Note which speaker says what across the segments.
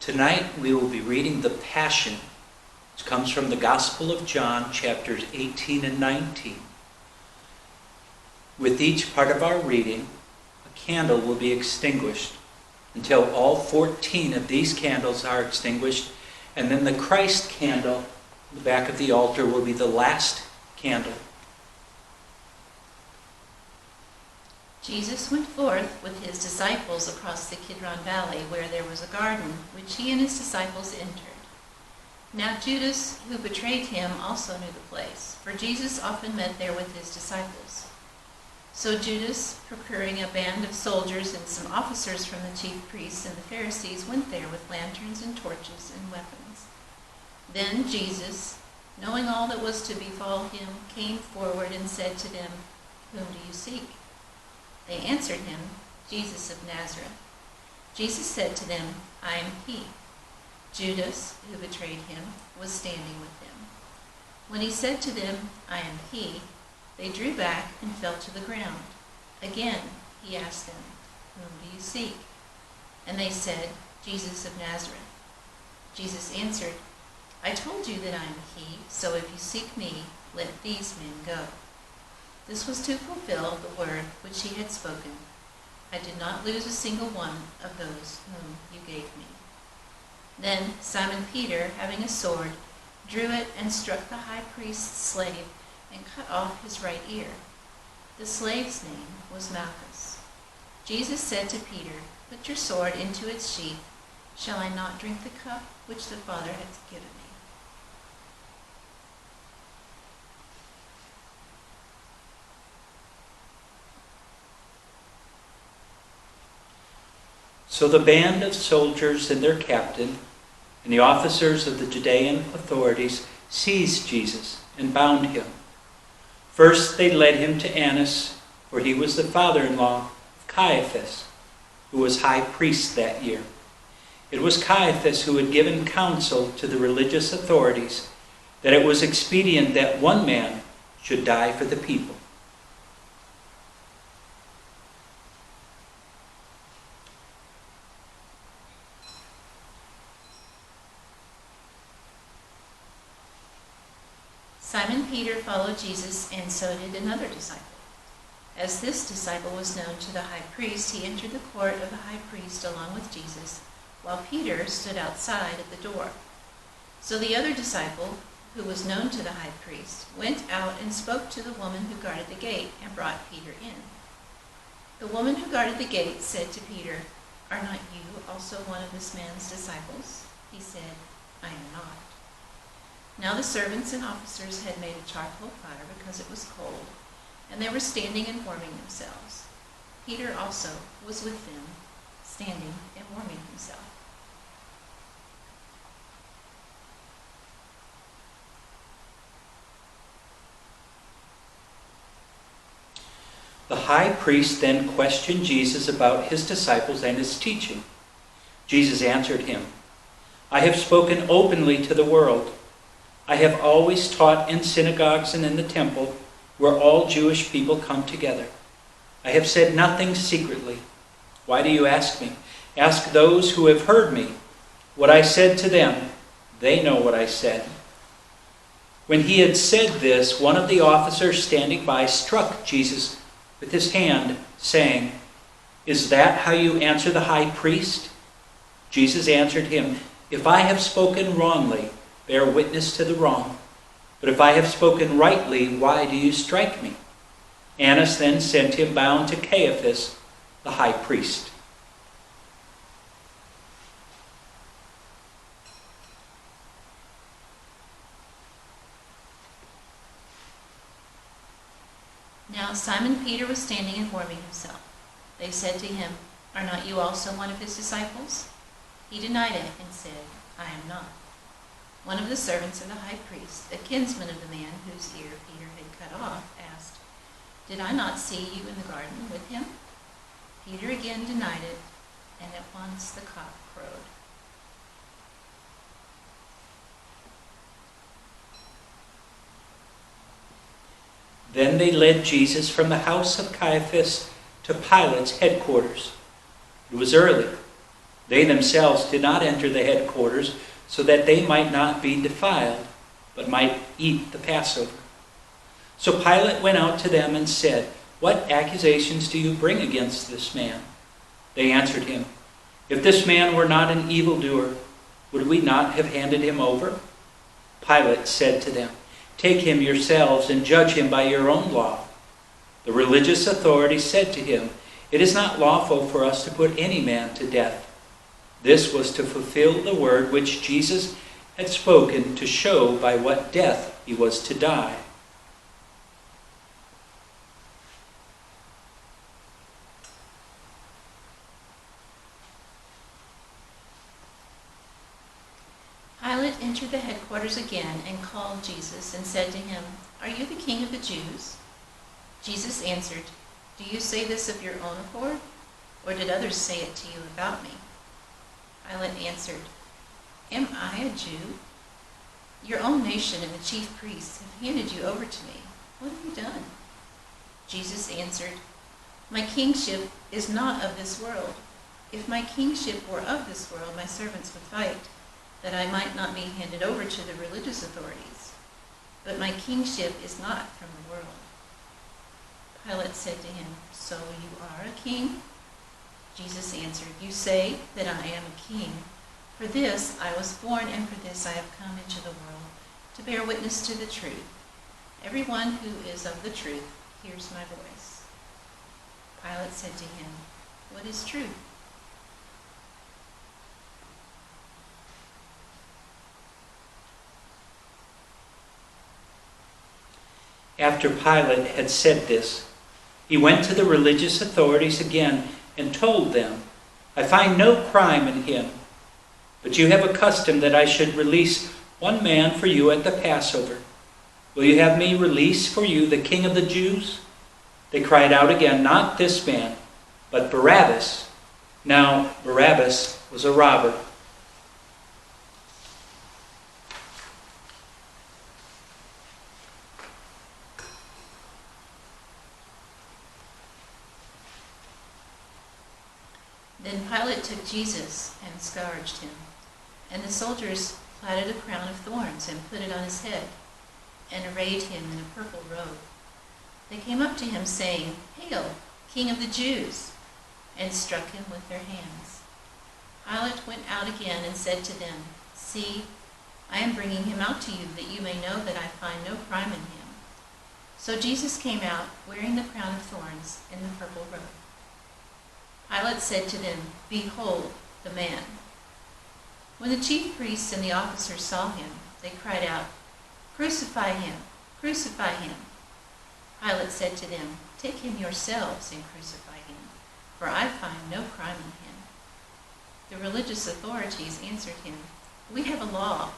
Speaker 1: Tonight we will be reading the Passion, which comes from the Gospel of John, chapters 18 and 19. With each part of our reading, a candle will be extinguished until all 14 of these candles are extinguished, and then the Christ candle in the back of the altar will be the last candle.
Speaker 2: Jesus went forth with his disciples across the Kidron Valley, where there was a garden, which he and his disciples entered. Now Judas, who betrayed him, also knew the place, for Jesus often met there with his disciples. So Judas, procuring a band of soldiers and some officers from the chief priests and the Pharisees, went there with lanterns and torches and weapons. Then Jesus, knowing all that was to befall him, came forward and said to them, "Whom do you seek?" They answered him, "Jesus of Nazareth." Jesus said to them, "I am he." Judas, who betrayed him, was standing with them. When he said to them, "I am he," they drew back and fell to the ground. Again he asked them, "Whom do you seek?" And they said, "Jesus of Nazareth." Jesus answered, "I told you that I am he, so if you seek me, let these men go." This was to fulfill the word which he had spoken, "I did not lose a single one of those whom you gave me." Then Simon Peter, having a sword, drew it and struck the high priest's slave and cut off his right ear. The slave's name was Malchus. Jesus said to Peter, "Put your sword into its sheath. Shall I not drink the cup which the Father has given me?"
Speaker 1: So the band of soldiers and their captain and the officers of the Judean authorities seized Jesus and bound him. First they led him to Annas, for he was the father-in-law of Caiaphas, who was high priest that year. It was Caiaphas who had given counsel to the religious authorities that it was expedient that one man should die for the people.
Speaker 2: Simon Peter followed Jesus, and so did another disciple. As this disciple was known to the high priest, he entered the court of the high priest along with Jesus, while Peter stood outside at the door. So the other disciple, who was known to the high priest, went out and spoke to the woman who guarded the gate and brought Peter in. The woman who guarded the gate said to Peter, "Are not you also one of this man's disciples?" He said, "I am not." Now the servants and officers had made a charcoal fire because it was cold, and they were standing and warming themselves. Peter also was with them, standing and warming himself.
Speaker 1: The high priest then questioned Jesus about his disciples and his teaching. Jesus answered him, "I have spoken openly to the world. I have always taught in synagogues and in the temple, where all Jewish people come together. I have said nothing secretly. Why do you ask me? Ask those who have heard me. What I said to them, they know what I said." When he had said this, one of the officers standing by struck Jesus with his hand, saying, "Is that how you answer the high priest?" Jesus answered him, "If I have spoken wrongly, bear witness to the wrong. But if I have spoken rightly, why do you strike me?" Annas then sent him bound to Caiaphas, the high priest.
Speaker 2: Now Simon Peter was standing and warming himself. They said to him, "Are not you also one of his disciples?" He denied it and said, "I am not." One of the servants of the high priest, a kinsman of the man whose ear Peter had cut off, asked, "Did I not see you in the garden with him?" Peter again denied it, and at once the cock crowed.
Speaker 1: Then they led Jesus from the house of Caiaphas to Pilate's headquarters. It was early. They themselves did not enter the headquarters so that they might not be defiled, but might eat the Passover. So Pilate went out to them and said, "What accusations do you bring against this man?" They answered him, "If this man were not an evildoer, would we not have handed him over?" Pilate said to them, "Take him yourselves and judge him by your own law." The religious authorities said to him, "It is not lawful for us to put any man to death." This was to fulfill the word which Jesus had spoken to show by what death he was to die.
Speaker 2: Pilate entered the headquarters again and called Jesus and said to him, "Are you the king of the Jews?" Jesus answered, "Do you say this of your own accord, or did others say it to you about me?" Pilate answered, "Am I a Jew? Your own nation and the chief priests have handed you over to me. What have you done?" Jesus answered, "My kingship is not of this world. If my kingship were of this world, my servants would fight, that I might not be handed over to the religious authorities. But my kingship is not from the world." Pilate said to him, "So you are a king?" Jesus answered, "You say that I am a king. For this I was born, and for this I have come into the world, to bear witness to the truth. Everyone who is of the truth hears my voice." Pilate said to him, "What is truth?"
Speaker 1: After Pilate had said this, he went to the religious authorities again and told them, "I find no crime in him, but you have a custom that I should release one man for you at the Passover. Will you have me release for you the king of the Jews?" They cried out again, "Not this man, but Barabbas." Now Barabbas was a robber.
Speaker 2: Then Pilate took Jesus and scourged him, and the soldiers platted a crown of thorns and put it on his head, and arrayed him in a purple robe. They came up to him, saying, "Hail, King of the Jews!" and struck him with their hands. Pilate went out again and said to them, "See, I am bringing him out to you, that you may know that I find no crime in him." So Jesus came out, wearing the crown of thorns and the purple robe. Pilate said to them, "Behold the man." When the chief priests and the officers saw him, they cried out, "Crucify him! Crucify him!" Pilate said to them, "Take him yourselves and crucify him, for I find no crime in him." The religious authorities answered him, "We have a law,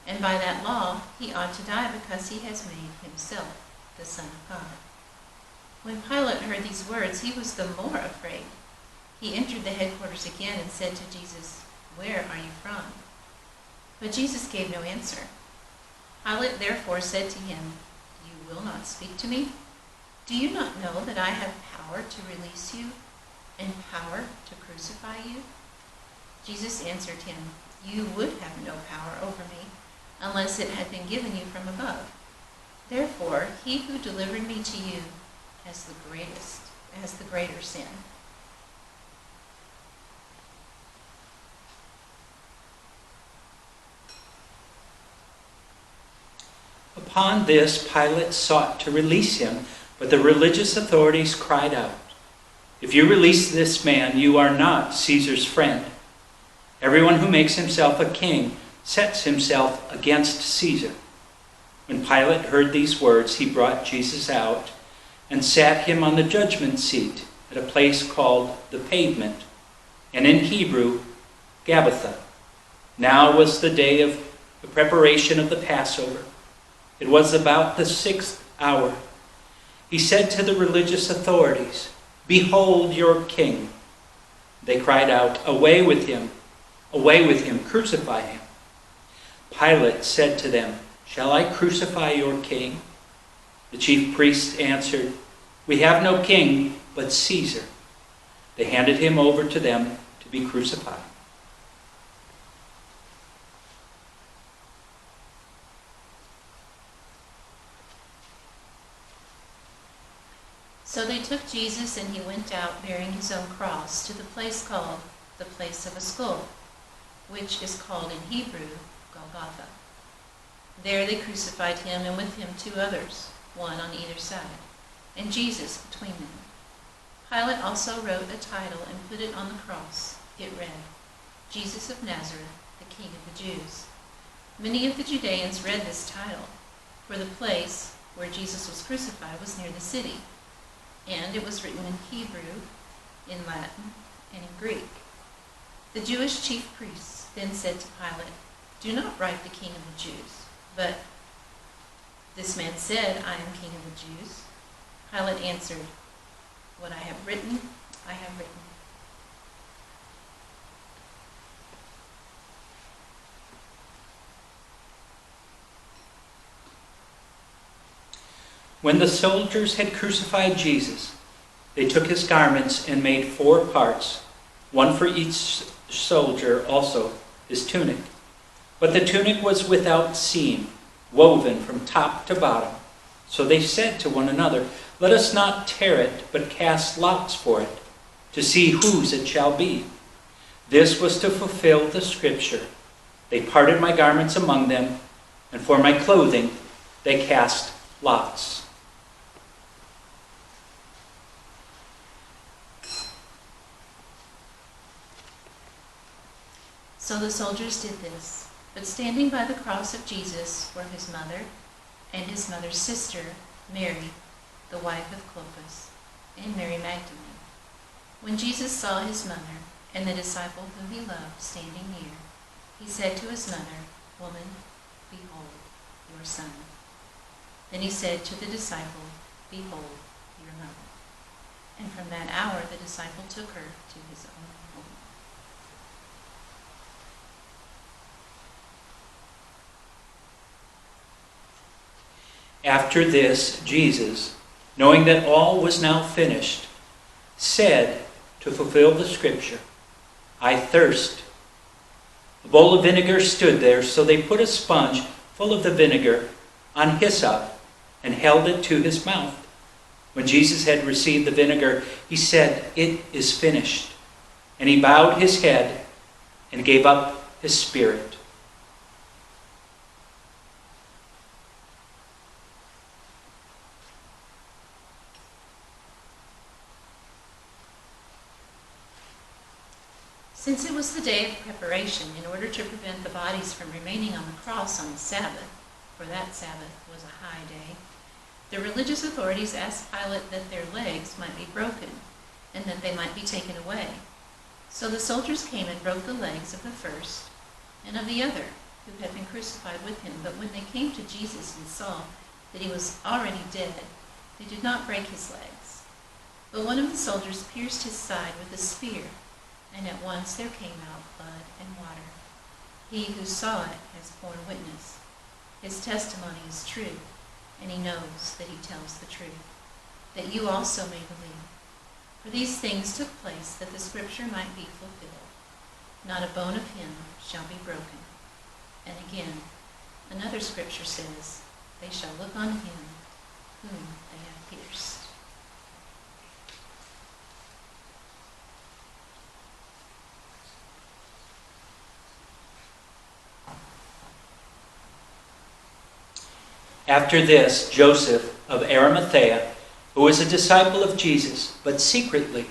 Speaker 2: and by that law he ought to die because he has made himself the Son of God." When Pilate heard these words, he was the more afraid. He entered the headquarters again and said to Jesus, "Where are you from?" But Jesus gave no answer. Pilate therefore said to him, "You will not speak to me? Do you not know that I have power to release you and power to crucify you?" Jesus answered him, "You would have no power over me unless it had been given you from above. Therefore, he who delivered me to you has the greater sin."
Speaker 1: Upon this, Pilate sought to release him, but the religious authorities cried out, "If you release this man, you are not Caesar's friend. Everyone who makes himself a king sets himself against Caesar." When Pilate heard these words, he brought Jesus out and sat him on the judgment seat at a place called the Pavement, and in Hebrew, Gabbatha. Now was the day of the preparation of the Passover. It was about the 6th hour. He said to the religious authorities, "Behold your king." They cried out, "Away with him! Away with him! Crucify him!" Pilate said to them, "Shall I crucify your king?" The chief priests answered, "We have no king but Caesar." They handed him over to them to be crucified.
Speaker 2: So they took Jesus, and he went out bearing his own cross to the place called the place of a skull, which is called in Hebrew Golgotha. There they crucified him, and with him 2 others, one on either side, and Jesus between them. Pilate also wrote a title and put it on the cross. It read, Jesus of Nazareth, the King of the Jews. Many of the Judeans read this title, for the place where Jesus was crucified was near the city, and it was written in Hebrew, in Latin, and in Greek. The Jewish chief priests then said to Pilate, "Do not write the King of the Jews, but this man said, 'I am King of the Jews.'" Pilate answered, "What I have written, I have written."
Speaker 1: When the soldiers had crucified Jesus, they took his garments and made 4 parts, one for each soldier, also his tunic. But the tunic was without seam, woven from top to bottom. So they said to one another, "Let us not tear it, but cast lots for it, to see whose it shall be." This was to fulfill the scripture. They parted my garments among them, and for my clothing they cast lots.
Speaker 2: So the soldiers did this, but standing by the cross of Jesus were his mother and his mother's sister, Mary, the wife of Clopas, and Mary Magdalene. When Jesus saw his mother and the disciple whom he loved standing near, he said to his mother, "Woman, behold your son." Then he said to the disciple, "Behold your mother." And from that hour the disciple took her to his own home.
Speaker 1: After this, Jesus, knowing that all was now finished, said, to fulfill the scripture, "I thirst." A bowl of vinegar stood there, so they put a sponge full of the vinegar on hyssop and held it to his mouth. When Jesus had received the vinegar, he said, "It is finished." And he bowed his head and gave up his spirit.
Speaker 2: Since it was the day of preparation, in order to prevent the bodies from remaining on the cross on the Sabbath, for that Sabbath was a high day, the religious authorities asked Pilate that their legs might be broken and that they might be taken away. So the soldiers came and broke the legs of the first and of the other who had been crucified with him. But when they came to Jesus and saw that he was already dead, they did not break his legs. But one of the soldiers pierced his side with a spear, and at once there came out blood and water. He who saw it has borne witness. His testimony is true, and he knows that he tells the truth, that you also may believe. For these things took place that the scripture might be fulfilled. Not a bone of him shall be broken. And again, another scripture says, they shall look on him whom they have pierced.
Speaker 1: After this, Joseph of Arimathea, who was a disciple of Jesus, but secretly,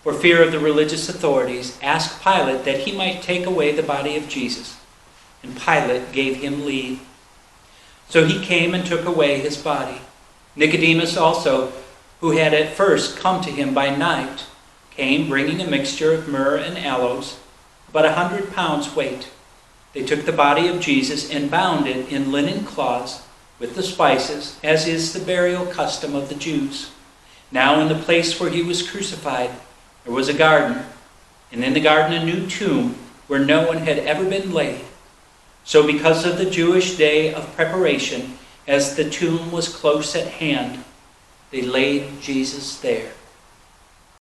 Speaker 1: for fear of the religious authorities, asked Pilate that he might take away the body of Jesus. And Pilate gave him leave. So he came and took away his body. Nicodemus also, who had at first come to him by night, came bringing a mixture of myrrh and aloes, about 100 pounds weight. They took the body of Jesus and bound it in linen cloths with the spices, as is the burial custom of the Jews. Now in the place where he was crucified, there was a garden, and in the garden a new tomb where no one had ever been laid. So because of the Jewish day of preparation, as the tomb was close at hand, they laid Jesus there.